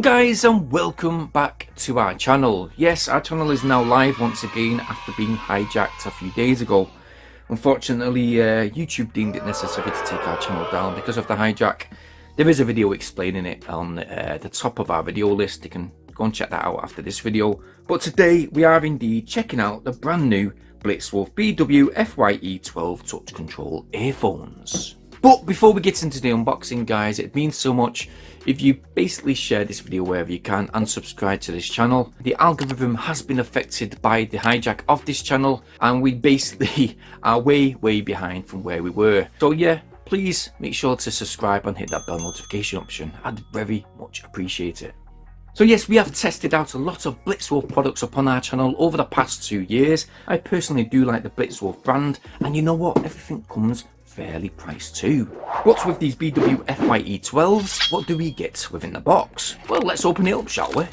guys, and welcome back to our channel. Yes, our channel is now live once again after being hijacked a few days ago. Unfortunately, YouTube deemed it necessary to take our channel down because of the hijack. There is a video explaining it on the top of our video list. You can go and check that out after this video. But today we are indeed checking out the brand new Blitzwolf BW FYE12 touch control earphones. But before we get into the unboxing, guys, it means so much if you basically share this video wherever you can and subscribe to this channel. The algorithm has been affected by the hijack of this channel, and we basically are way behind from where we were. So yeah, please make sure to subscribe and hit that bell notification option. I'd very much appreciate it. So yes, we have tested out a lot of Blitzwolf products upon our channel over the past 2 years. I personally do like the Blitzwolf brand, and you know what, everything comes fairly priced too. What's with these BW FYE12s? What do we get within the box? Well, let's open it up, shall we?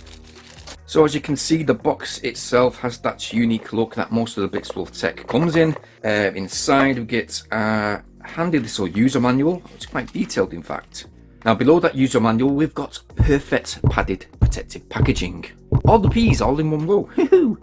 So as you can see, the box itself has that unique look that most of the Blitzwolf tech comes in. Inside we get a handy little user manual. It's quite detailed, in fact. Now below that user manual we've got perfect padded protective packaging. All the P's all in one row.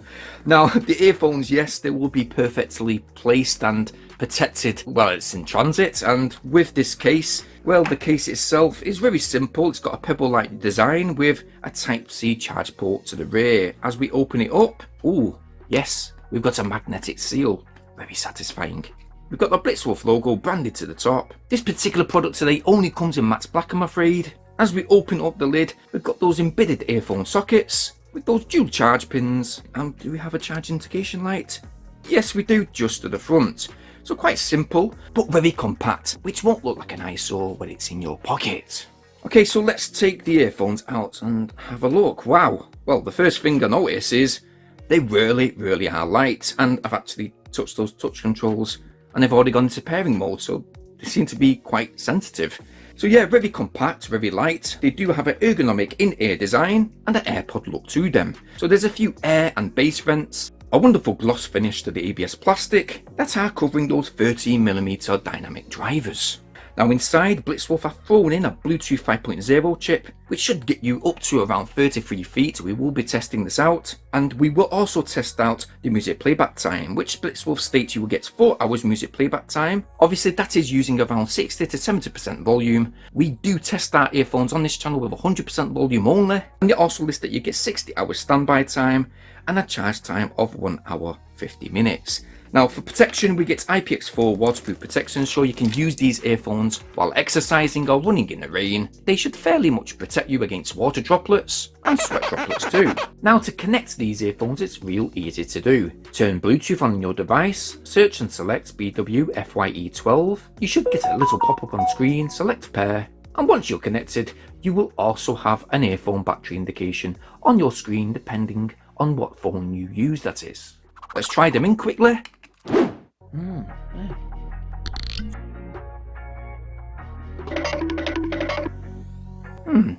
Now the earphones, yes, they will be perfectly placed and protected while it's in transit, and with this case, well, the case itself is very simple. It's got a pebble-like design with a Type-C charge port to the rear. As we open it up, oh yes, we've got a magnetic seal. Very satisfying. We've got the Blitzwolf logo branded to the top. This particular product today only comes in matte black, I'm afraid. As we open up the lid, we've got those embedded earphone sockets with those dual charge pins. And do we have a charge indication light? Yes, we do, just to the front. So quite simple, but very compact, which won't look like an eyesore when it's in your pocket. Okay, so let's take the earphones out and have a look. Wow. Well, the first thing I notice is they really are light, and I've actually touched those touch controls and they've already gone into pairing mode, so they seem to be quite sensitive. So yeah, very compact, very light. They do have an ergonomic in-ear design and an AirPod look to them. So there's a few air and bass vents, a wonderful gloss finish to the ABS plastic that are covering those 13mm dynamic drivers. Now inside, Blitzwolf have thrown in a Bluetooth 5.0 chip, which should get you up to around 33 feet. We will be testing this out, and we will also test out the music playback time, which Blitzwolf states you will get 4 hours music playback time. Obviously that is using around 60 to 70% volume. We do test our earphones on this channel with 100% volume only, and they also list that you get 60 hours standby time and a charge time of 1 hour 50 minutes. Now for protection, we get IPX4 waterproof protection, so you can use these earphones while exercising or running in the rain. They should fairly much protect you against water droplets and sweat droplets too. Now to connect these earphones, it's real easy to do. Turn Bluetooth on your device, search and select BW FYE12. You should get a little pop-up on screen, select pair, and once you're connected, you will also have an earphone battery indication on your screen depending on what phone you use, that is. Let's try them in quickly.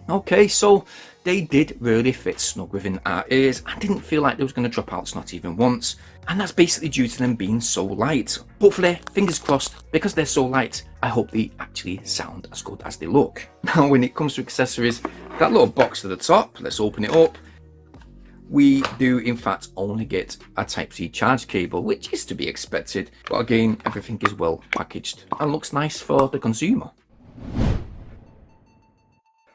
Okay, so they did really fit snug within our ears. I didn't feel like they was going to drop out not even once, and that's basically due to them being so light. Hopefully, fingers crossed, because they're so light, I hope they actually sound as good as they look. Now when it comes to accessories, that little box at the top, let's open it up. We do in fact only get a Type-C charge cable, which is to be expected, but again, everything is well packaged and looks nice for the consumer.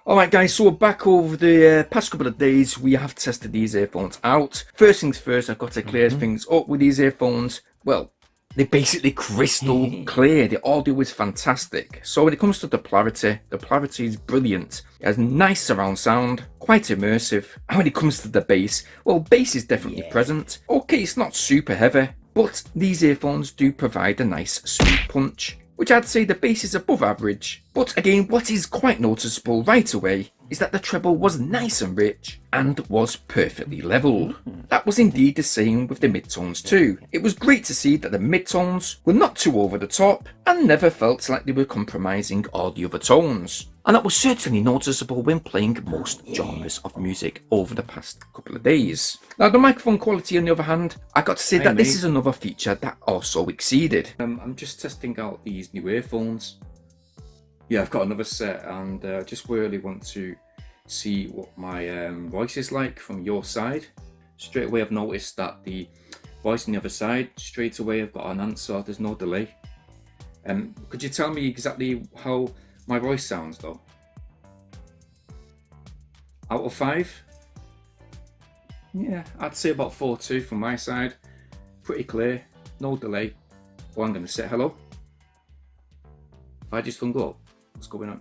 Alright guys, so we're back over the past couple of days. We have tested these earphones out. First things first, I've got to clear things up with these earphones. Well, they're basically crystal clear. The audio is fantastic. So when it comes to the polarity is brilliant. It has nice surround sound, quite immersive. And when it comes to the bass, well, bass is definitely present. Okay, it's not super heavy, but these earphones do provide a nice sweet punch, which I'd say the bass is above average. But again, what is quite noticeable right away is that the treble was nice and rich and was perfectly leveled. That was indeed the same with the midtones too. It was great to see that the midtones were not too over the top and never felt like they were compromising all the other tones. And that was certainly noticeable when playing most genres of music over the past couple of days. Now the microphone quality on the other hand, I got to say that this is another feature that also exceeded. I'm just testing out these new earphones. Yeah, I've got another set, and just really want to see what my voice is like from your side. Straight away I've noticed that the voice on the other side, straight away I've got an answer, there's no delay. Could you tell me exactly how my voice sounds though? Out of 5? Yeah, I'd say about 4.2 from my side. Pretty clear, no delay. Well, I'm going to say hello. If I just hung up, what's going on?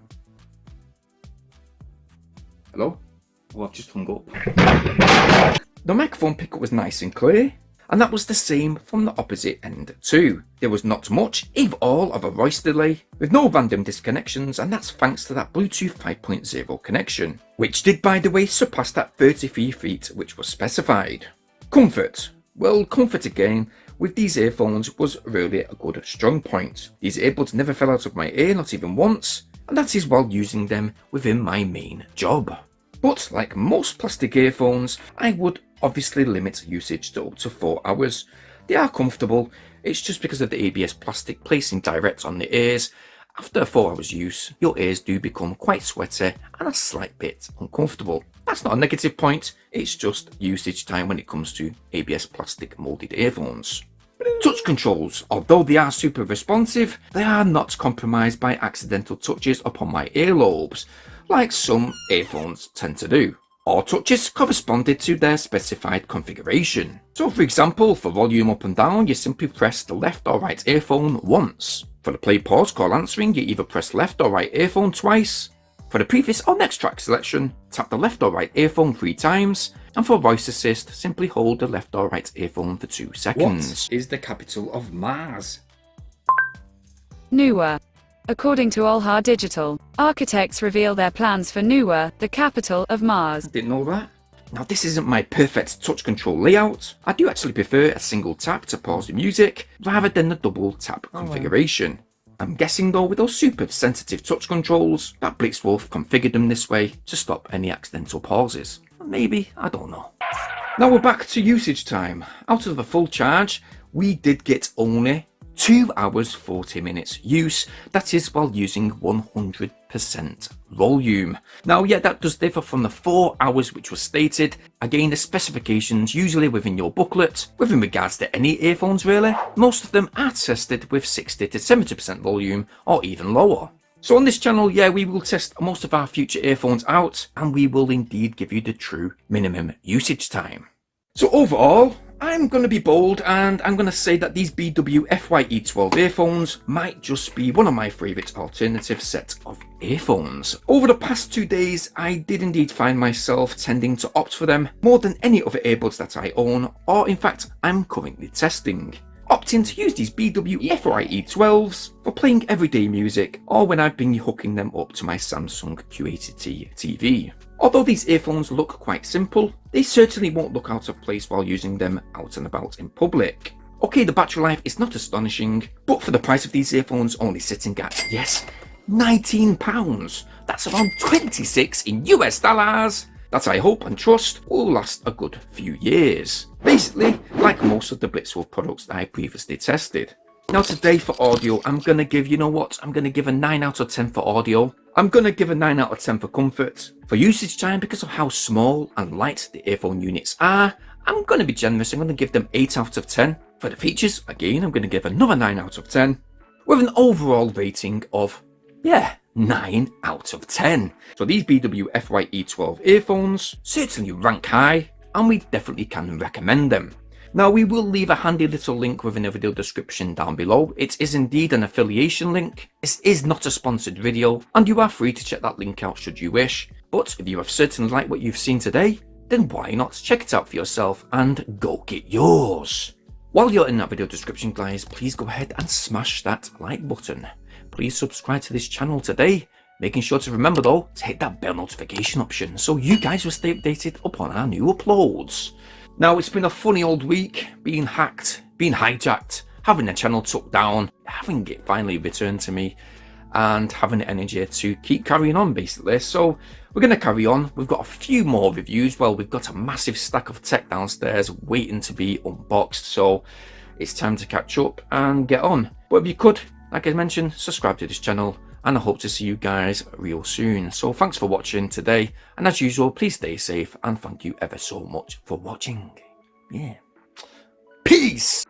Hello? Oh, I've just hung up. The microphone pickup was nice and clear, and that was the same from the opposite end too. There was not much, if all, of a voice delay, with no random disconnections, and that's thanks to that Bluetooth 5.0 connection, which did, by the way, surpass that 33 feet which was specified. Comfort. Well, comfort again with these earphones was really a good strong point. These earbuds never fell out of my ear, not even once, and that is while using them within my main job. But like most plastic earphones, I would obviously limit usage to up to 4 hours. They are comfortable, it's just because of the ABS plastic placing direct on the ears. After 4 hours use, your ears do become quite sweaty and a slight bit uncomfortable. That's not a negative point, it's just usage time when it comes to ABS plastic moulded earphones. Touch controls, although they are super responsive, they are not compromised by accidental touches upon my earlobes, like some earphones tend to do. All touches corresponded to their specified configuration. So for example, for volume up and down, you simply press the left or right earphone once. For the play pause call answering, you either press left or right earphone twice. For the previous or next track selection, tap the left or right earphone 3 times. And for voice assist, simply hold the left or right earphone for 2 seconds. What is the capital of Mars? Nuwa. According to Olha Digital, architects reveal their plans for Nuwa, the capital of Mars. Didn't know that. Now this isn't my perfect touch control layout. I do actually prefer a single tap to pause the music, rather than the double tap configuration. I'm guessing though with those super sensitive touch controls, that Blitzwolf configured them this way to stop any accidental pauses. Maybe, I don't know. Now we're back to usage time. Out of a full charge, we did get only 2 hours 40 minutes use, that is while using 100% volume. Now yeah, that does differ from the 4 hours which was stated. Again, the specifications usually within your booklet, with in regards to any earphones really, most of them are tested with 60 to 70% volume or even lower. So on this channel, yeah, we will test most of our future earphones out, and we will indeed give you the true minimum usage time. So overall, I'm going to be bold and I'm going to say that these BW FYE12 earphones might just be one of my favourite alternative set of earphones. Over the past 2 days, I did indeed find myself tending to opt for them more than any other earbuds that I own, or in fact I'm currently testing. Opting to use these BW FYE12s for playing everyday music, or when I've been hooking them up to my Samsung Q80T TV. Although these earphones look quite simple, they certainly won't look out of place while using them out and about in public. Okay, the battery life is not astonishing, but for the price of these earphones only sitting at, yes, £19, that's around 26 in US dollars, that I hope and trust will last a good few years. Basically, like most of the Blitzwolf products that I previously tested. Now today for audio, I'm going to give, you know what, I'm going to give a 9 out of 10 for audio. I'm going to give a 9 out of 10 for comfort. For usage time, because of how small and light the earphone units are, I'm going to be generous, I'm going to give them 8 out of 10. For the features, again, I'm going to give another 9 out of 10. With an overall rating of, yeah, 9 out of 10. So these BW FYE12 earphones certainly rank high, and we definitely can recommend them. Now we will leave a handy little link within the video description down below. It is indeed an affiliation link. This is not a sponsored video, and you are free to check that link out should you wish. But if you have certainly liked what you've seen today, then why not check it out for yourself and go get yours. While you're in that video description guys, please go ahead and smash that like button. Please subscribe to this channel today, making sure to remember though to hit that bell notification option so you guys will stay updated upon our new uploads. Now it's been a funny old week, being hacked, being hijacked, having the channel took down, having it finally returned to me, and having the energy to keep carrying on basically. So we're going to carry on. We've got a few more reviews. Well, we've got a massive stack of tech downstairs waiting to be unboxed, so it's time to catch up and get on. But if you could, like I mentioned, subscribe to this channel and I hope to see you guys real soon. So thanks for watching today, and as usual, please stay safe, and thank you ever so much for watching. Yeah. Peace!